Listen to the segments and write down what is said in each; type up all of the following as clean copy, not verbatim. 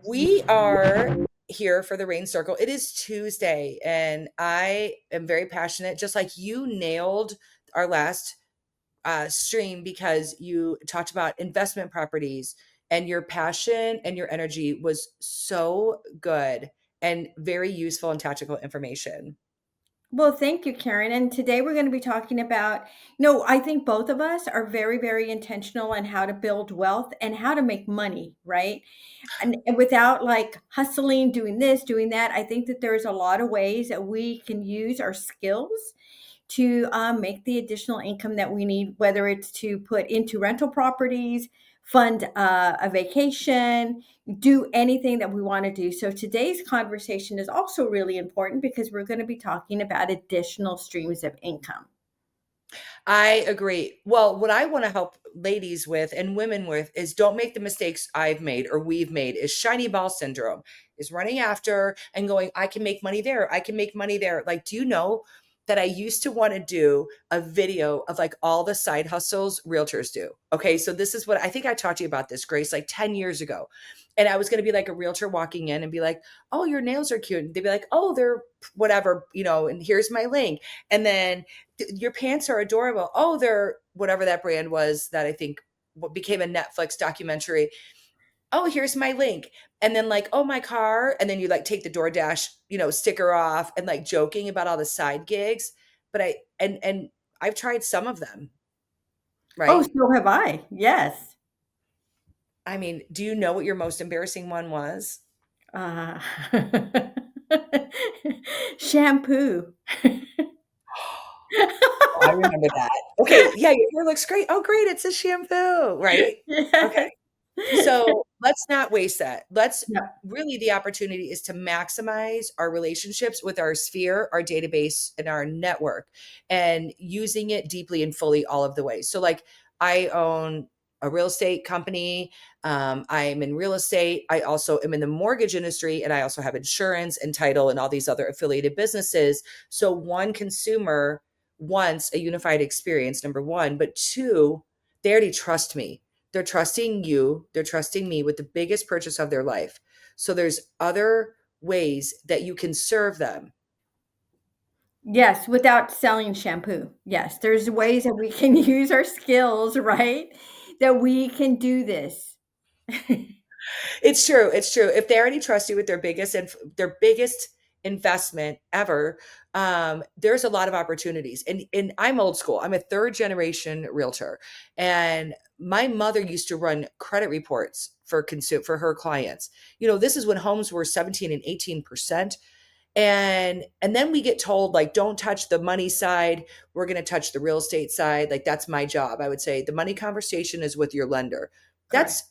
We are here for the Rain Circle. It is Tuesday, and I am very passionate. Just like you nailed our last stream because you talked about investment properties, and your passion and your energy was so good and very useful and tactical information. Well, thank you, Karen. And today we're going to be talking about, I think both of us are very, very intentional on how to build wealth and how to make money, right? And without like hustling, doing this, doing that, I think that there's a lot of ways that we can use our skills to make the additional income that we need, whether it's to put into rental properties, fund a vacation, do anything that we want to do. So today's conversation is also really important because we're going to be talking about additional streams of income. I agree. Well, what I want to help ladies with and women with is don't make the mistakes I've made or we've made is shiny ball syndrome, is running after and going, I can make money there. I can make money there. Like, do you know that I used to want to do a video of like all the side hustles realtors do? Okay. So this is what I think I talked to you about this, Grace, like 10 years ago. And I was going to be like a realtor walking in and be like, oh, your nails are cute. And they'd be like, oh, they're whatever, and here's my link. And then your pants are adorable. Oh, they're whatever that brand was that I think what became a Netflix documentary. Oh, here's my link. And then like, oh, my car. And then you like take the DoorDash, sticker off and like joking about all the side gigs. But and I've tried some of them, Oh, right? so have I. Yes. I mean, do you know what your most embarrassing one was? Uh, shampoo. Oh, I remember that. Okay, yeah, your hair looks great. Oh, great, it's a shampoo, right? Okay. Yes. So let's not waste that. Let's Yeah. really, the opportunity is to maximize our relationships with our sphere, our database, and our network, and using it deeply and fully all of the ways. So, like, I own a real estate company. I'm in real estate. I also am in the mortgage industry, and I also have insurance and title and all these other affiliated businesses. So, one consumer wants a unified experience, number one, but two, they already trust me. They're trusting you, they're trusting me with the biggest purchase of their life. So there's other ways that you can serve them. Yes, without selling shampoo. Yes, there's ways that we can use our skills, right? That we can do this. It's true. It's true. If they already trust you with their biggest investment ever, there's a lot of opportunities. And I'm old school. I'm a third generation realtor, and my mother used to run credit reports for her clients. This is when homes were 17 and 18%. And then we get told like don't touch the money side, we're going to touch the real estate side. Like that's my job. I would say the money conversation is with your lender. Correct. That's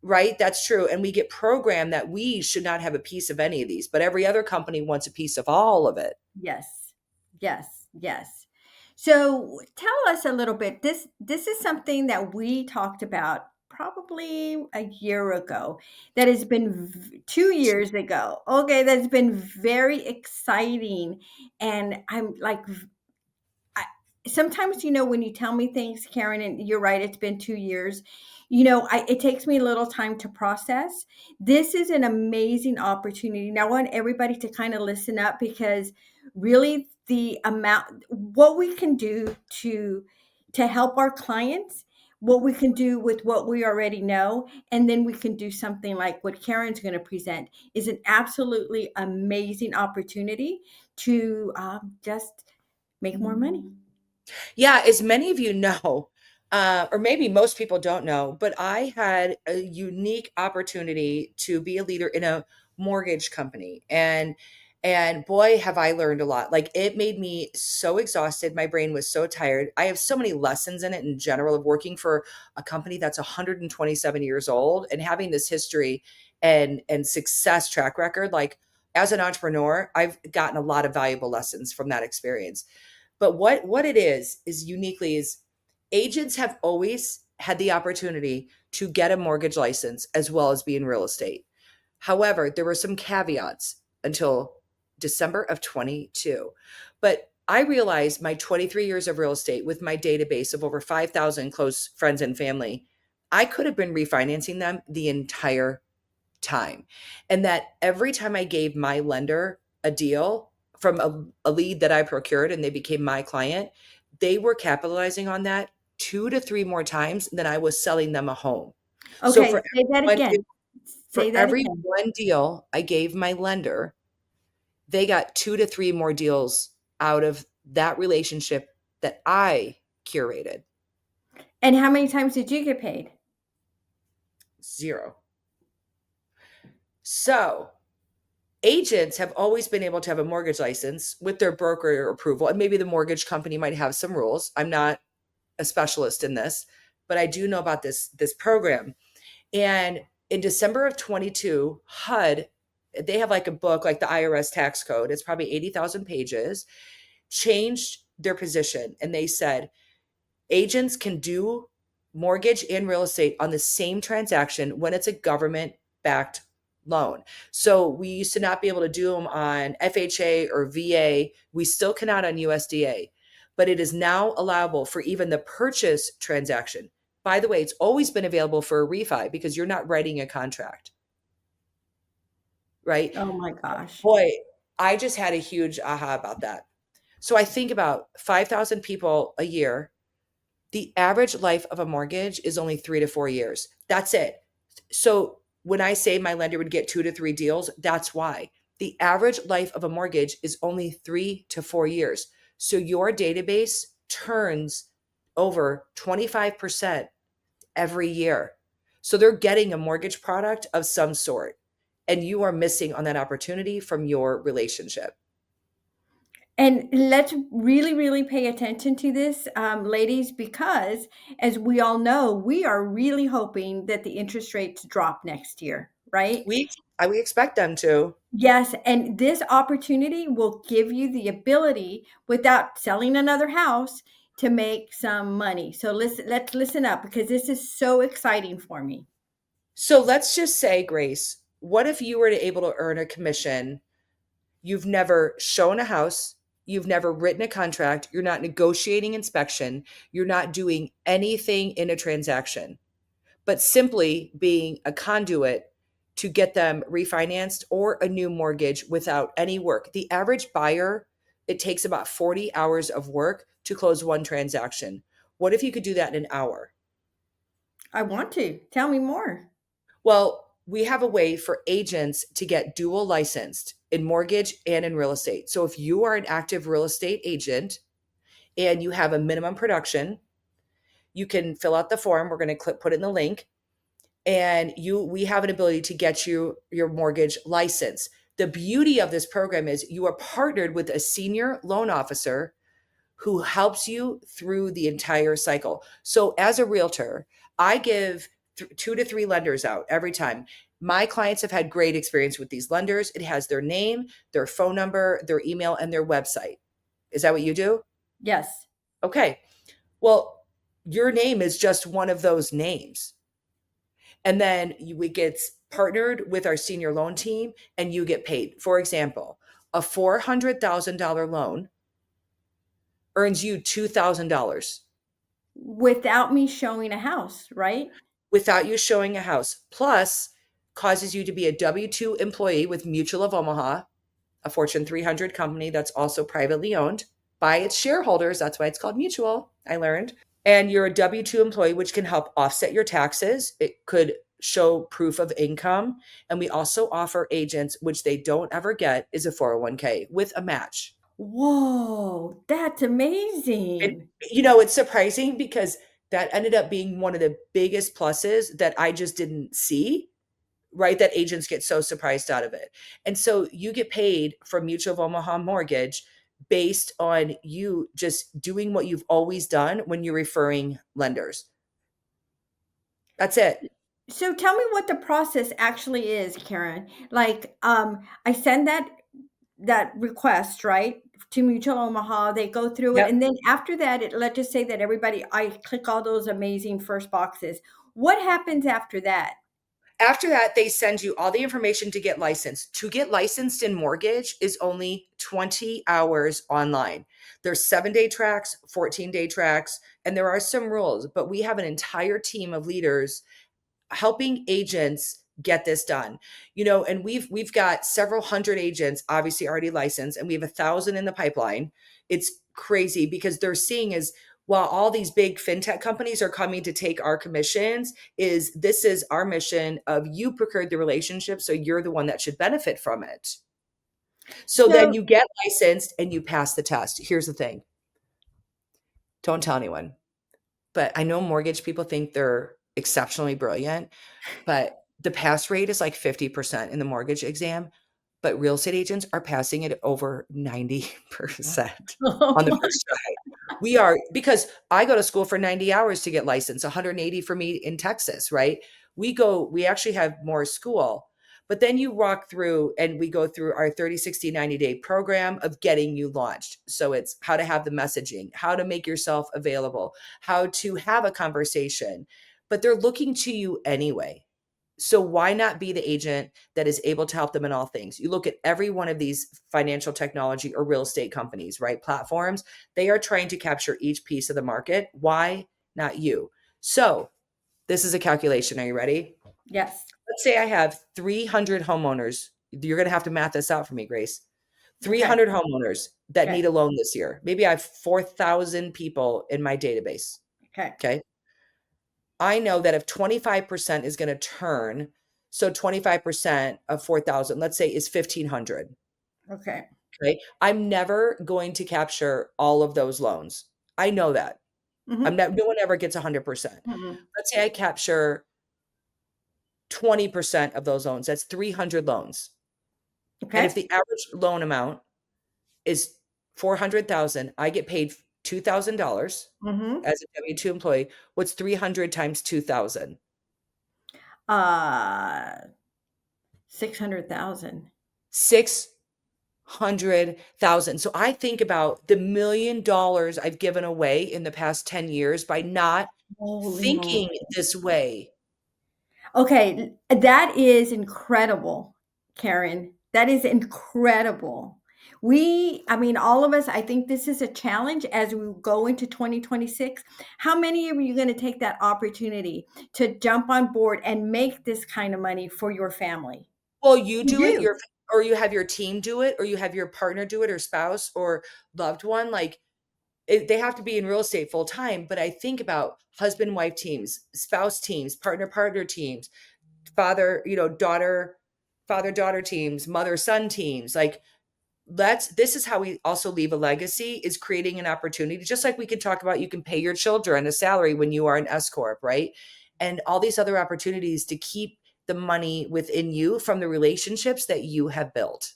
right, that's true. And we get programmed that we should not have a piece of any of these, but every other company wants a piece of all of it. Yes. Yes. Yes. So tell us a little bit. This is something that we talked about probably a year ago. That has been 2 years ago. Okay, that's been very exciting, and I'm like I, sometimes when you tell me things, Karen, and you're right, it's been 2 years. It takes me a little time to process. This is an amazing opportunity. Now, I want everybody to kind of listen up because really the amount, what we can do to help our clients, what we can do with what we already know, and then we can do something like what Karen's going to present is an absolutely amazing opportunity to just make more money. Yeah, as many of you know, or maybe most people don't know, but I had a unique opportunity to be a leader in a mortgage company. And boy, have I learned a lot. Like it made me so exhausted. My brain was so tired. I have so many lessons in it in general of working for a company that's 127 years old and having this history and success track record. Like as an entrepreneur, I've gotten a lot of valuable lessons from that experience. But what it is uniquely is agents have always had the opportunity to get a mortgage license as well as be in real estate. However, there were some caveats until December of 22. But I realized my 23 years of real estate with my database of over 5,000 close friends and family, I could have been refinancing them the entire time. And that every time I gave my lender a deal from a lead that I procured and they became my client, they were capitalizing on that 2 to 3 more times than I was selling them a home. So Okay, say that again. Say for that every again. one deal I gave my lender, they got 2 to 3 more deals out of that relationship that I curated. And how many times did you get paid? Zero. So agents have always been able to have a mortgage license with their broker approval, and maybe the mortgage company might have some rules. I'm not a specialist in this, but I do know about this program. And in December of 22, HUD, they have like a book like the IRS tax code. It's probably 80,000 pages, changed their position, and they said agents can do mortgage and real estate on the same transaction when it's a government backed loan. So we used to not be able to do them on FHA or VA. We still cannot on USDA, but it is now allowable for even the purchase transaction. By the way, it's always been available for a refi because you're not writing a contract, right? Oh my gosh. Boy, I just had a huge aha about that. So I think about 5,000 people a year. The average life of a mortgage is only 3 to 4 years. That's it. So when I say my lender would get 2 to 3 deals, that's why. The average life of a mortgage is only 3 to 4 years. So your database turns over 25% every year. So they're getting a mortgage product of some sort, and you are missing on that opportunity from your relationship. And let's really, really pay attention to this, ladies, because as we all know, we are really hoping that the interest rates drop next year, right? We expect them to. Yes, and this opportunity will give you the ability without selling another house to make some money. So let's listen up because this is so exciting for me. So let's just say, Grace, what if you were to able to earn a commission? You've never shown a house, you've never written a contract, you're not negotiating inspection, you're not doing anything in a transaction, but simply being a conduit to get them refinanced or a new mortgage without any work. The average buyer, it takes about 40 hours of work to close one transaction. What if you could do that in an hour? I want to. Tell me more. Well, we have a way for agents to get dual licensed in mortgage and in real estate. So if you are an active real estate agent and you have a minimum production, you can fill out the form. We're going to put it in the link, and we have an ability to get you your mortgage license. The beauty of this program is you are partnered with a senior loan officer who helps you through the entire cycle. So as a realtor, I give 2 to 3 lenders out every time. My clients have had great experience with these lenders. It has their name, their phone number, their email, and their website. Is that what you do? Yes. Okay. Well, your name is just one of those names. And then we get partnered with our senior loan team and you get paid. For example, a $400,000 loan earns you $2,000 Without me showing a house, right? without you showing a house, plus causes you to be a W-2 employee with Mutual of Omaha, a Fortune 300 company that's also privately owned by its shareholders. That's why it's called Mutual, I learned. And you're a W-2 employee, which can help offset your taxes. It could show proof of income. And we also offer agents, which they don't ever get, is a 401k with a match. Whoa, that's And, amazing. it's surprising because that ended up being one of the biggest pluses that I just didn't see, right? That agents get so surprised out of it. And so you get paid from Mutual of Omaha Mortgage based on you just doing what you've always done when you're referring lenders. That's it. So tell me what the process actually is, Karen. Like, I send that request, right, to Mutual Omaha. They go through it, Yep. and then after that, let's just say that everybody, I click all those amazing first boxes. What happens after that? After that, they send you all the information to get licensed. To get licensed in mortgage is only 20 hours online. There's 7-day tracks, 14-day tracks, and there are some rules, but we have an entire team of leaders helping agents get this done. And we've got several hundred agents obviously already licensed, and we have 1,000 in the pipeline. It's crazy because they're seeing is while all these big fintech companies are coming to take our commissions, is this is our mission of you procured the relationship, so you're the one that should benefit from it. So then So, you get licensed and you pass the test. Here's the thing. Don't tell anyone. But I know mortgage people think they're exceptionally brilliant, but the pass rate is like 50% in the mortgage exam, but real estate agents are passing it over 90% oh on the my, first try. We are because I go to school for 90 hours to get licensed, 180 for me in Texas, right? We actually have more school. But then you walk through and we go through our 30, 60, 90-day program of getting you launched. So it's how to have the messaging, how to make yourself available, how to have a conversation. But they're looking to you anyway. So why not be the agent that is able to help them in all things? You look at every one of these financial technology or real estate companies, right? Platforms, they are trying to capture each piece of the market. Why not you? So this is a calculation. Are you ready? yes. Let's say I have 300 homeowners. You're going to have to math this out for me, Grace. Okay. 300 homeowners that Okay. need a loan this year. Maybe I have 4,000 people in my database. Okay. Okay. I know that if 25% is going to turn, so 25% of 4,000, let's say is 1,500. Okay. Okay. I'm never going to capture all of those loans. I know that. I'm Hmm. not, no one ever gets 100%. Hmm. Let's say I capture 20% of those loans. That's 300 loans. And if Okay. the average loan amount is 400,000, I get paid $2,000 Hmm. as a W-2 employee. What's 300 times 2,000? Uh, 600,000. 600,000. So I think about the $1 million I've given away in the past 10 years by not Holy thinking moly. this way. Okay, that is incredible, Karen. That is incredible. I mean, all of us, I think this is a challenge as we go into 2026. How many of you going to take that opportunity to jump on board and make this kind of money for your family? Well, you You do it, do. or you have your team do it, or you have your partner do it, or spouse or loved one. Like they have to be in real estate full time. But I think about husband wife teams, spouse teams, partner teams, father, daughter, father daughter teams, mother son teams. Like this is how we also leave a legacy, is creating an opportunity, just like we could talk about you can pay your children a salary when you are an S corp, right? And all these other opportunities to keep the money within you from the relationships that you have built.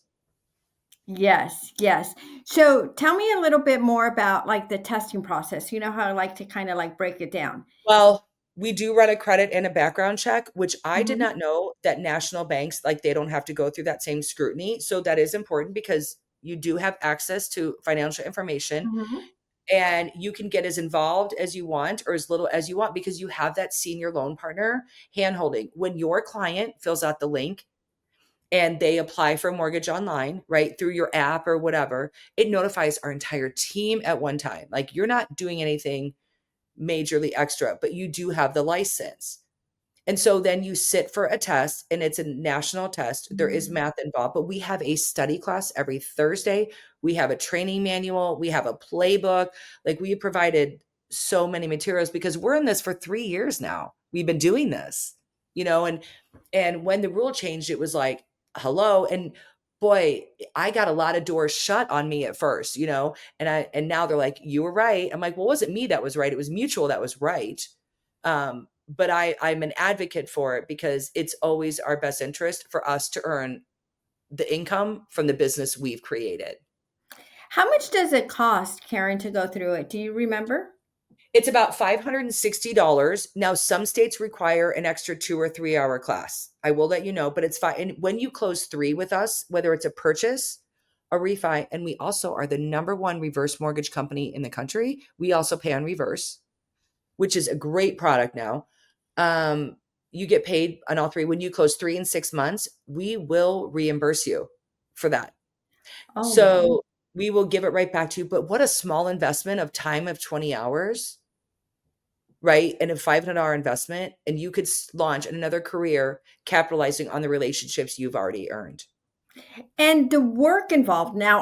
Yes, yes. So tell me a little bit more about like the testing process. You know how I like to kind of like break it down. Well, we do run a credit and a background check, which I did Hmm. not know that national banks, like, they don't have to go through that same scrutiny. So that is important because you do have access to financial information, Hmm. and you can get as involved as you want or as little as you want because you have that senior loan partner handholding. When your client fills out the link and they apply for a mortgage online, right, through your app or whatever, it notifies our entire team at one time. Like, you're not doing anything majorly extra, but you do have the license. And so then you sit for a test, and it's a national test. There is math involved, but we have a study class every Thursday. We have a training manual. We have a playbook. Like, we provided so many materials because we're in this for 3 years now. We've been doing this, and when the rule changed, it was like, hello. And boy, I got a lot of doors shut on me at first, and now they're like, you were right. I'm like, well, it wasn't me that was right. It was mutual that was right. But I'm an advocate for it because it's always our best interest for us to earn the income from the business we've created. How much does it cost, Karen, to go through it? Do you remember? It's about $560. Now, some states require an extra 2 or 3 hour class. I will let you know, but it's fine. And when you close three with us, whether it's a purchase, a refi, and we also are the number one reverse mortgage company in the country. We also pay on reverse, which is a great product now. Um, you get paid on all three. When you close 3 and 6 months, we will reimburse you for that. Oh, So wow. we will give it right back to you. But what a small investment of time of 20 hours, right? And a $500 investment, and you could launch another career capitalizing on the relationships you've already earned. And the work involved. Now,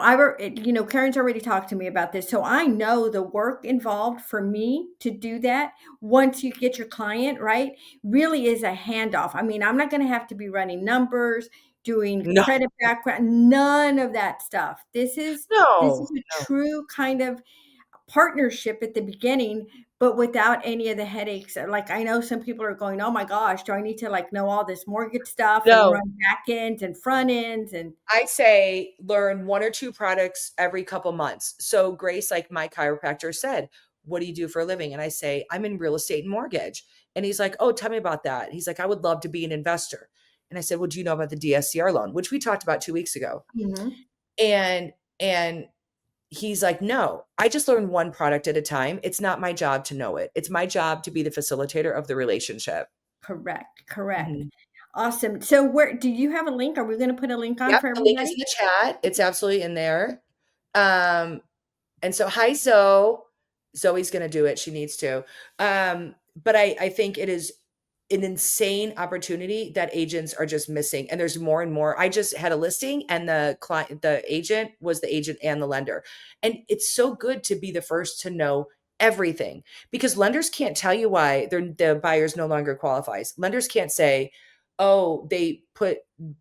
Karen's already talked to me about this, so I know the work involved for me to do that once you get your client, right, really is a handoff. I mean, I'm not going to have to be running numbers, doing No, credit background, none of that stuff. This is no, a no, true kind of partnership at the beginning, but without any of the headaches. Like, I know some people are going, "Oh my gosh, do I need to like know all this mortgage stuff and no. run back ends and front ends?" And I say learn one or two products every couple months. So Grace, like my chiropractor said, what do you do for a living? And I say, I'm in real estate and mortgage. And he's like, oh, tell me about that. He's like, I would love to be an investor. And I said, well, do you know about the DSCR loan, which we talked about 2 weeks ago? Mhm. And he's like, no, I just learn one product at a time. It's not my job to know it. It's my job to be the facilitator of the relationship. Correct, correct. Mhm. Awesome. So where do you have a link? Are we gonna put a link on Yep. for The link is everybody? in the chat. It's absolutely in there. Um, And so, hi, Zoe. Zoe's going to do it. She needs to. But I think it is an insane opportunity that agents are just missing. And there's more and more. I just had a listing, and the client, the agent was the agent and the lender. And it's so good to be the first to know everything, because lenders can't tell you why the buyers no longer qualifies. Lenders can't say, oh, they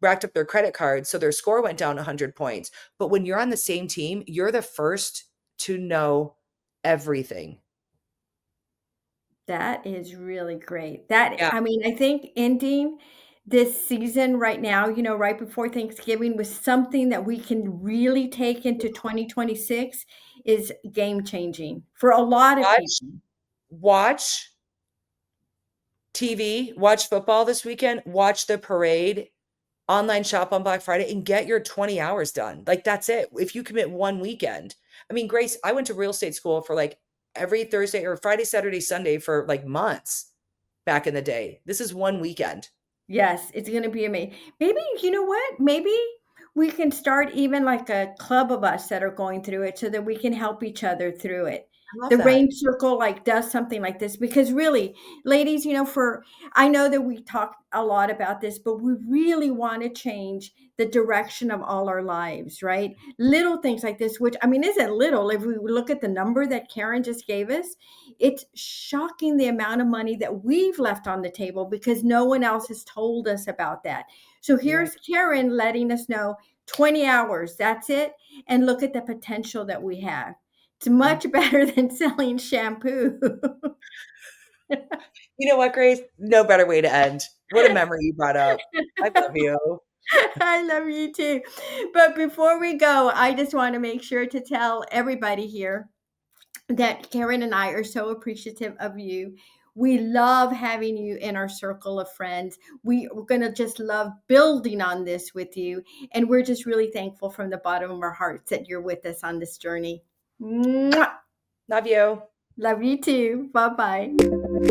racked up their credit card, so their score went down 100 points. But when you're on the same team, you're the first to know everything. That is really great. That Yeah. I mean, I think ending this season right now, right before Thanksgiving with something that we can really take into 2026 is game changing for a lot of Watch people. watch TV, watch football this weekend, watch the parade, online shop on Black Friday, and get your 20 hours done. Like, that's it. If you commit one weekend. I mean, Grace, I went to real estate school for like every Thursday or Friday, Saturday, Sunday for like months back in the day. This is one weekend. Yes, it's gonna be amazing. Maybe you know what? Maybe we can start even like a club of us that are going through it so that we can help each other through it. I love The that. Rain Circle like does something like this because really, ladies, for I know that we talk a lot about this, but we really want to change the direction of all our lives, right? Little things like this, which I mean isn't little. If we look at the number that Karen just gave us, it's shocking the amount of money that we've left on the table because no one else has told us about that. So You're right. here's Karen letting us know 20 hours, that's it. And look at the potential that we have. It's Mhm. much better than selling shampoo. You know what, Grace? No better way to end. What a memory you brought up. I love you. I love you too. But before we go, I just want to make sure to tell everybody here that Karen and I are so appreciative of you. We love having you in our circle of friends. We're going to just love building on this with you. And we're just really thankful from the bottom of our hearts that you're with us on this journey. Mwah! Love you. Love you too. Bye bye.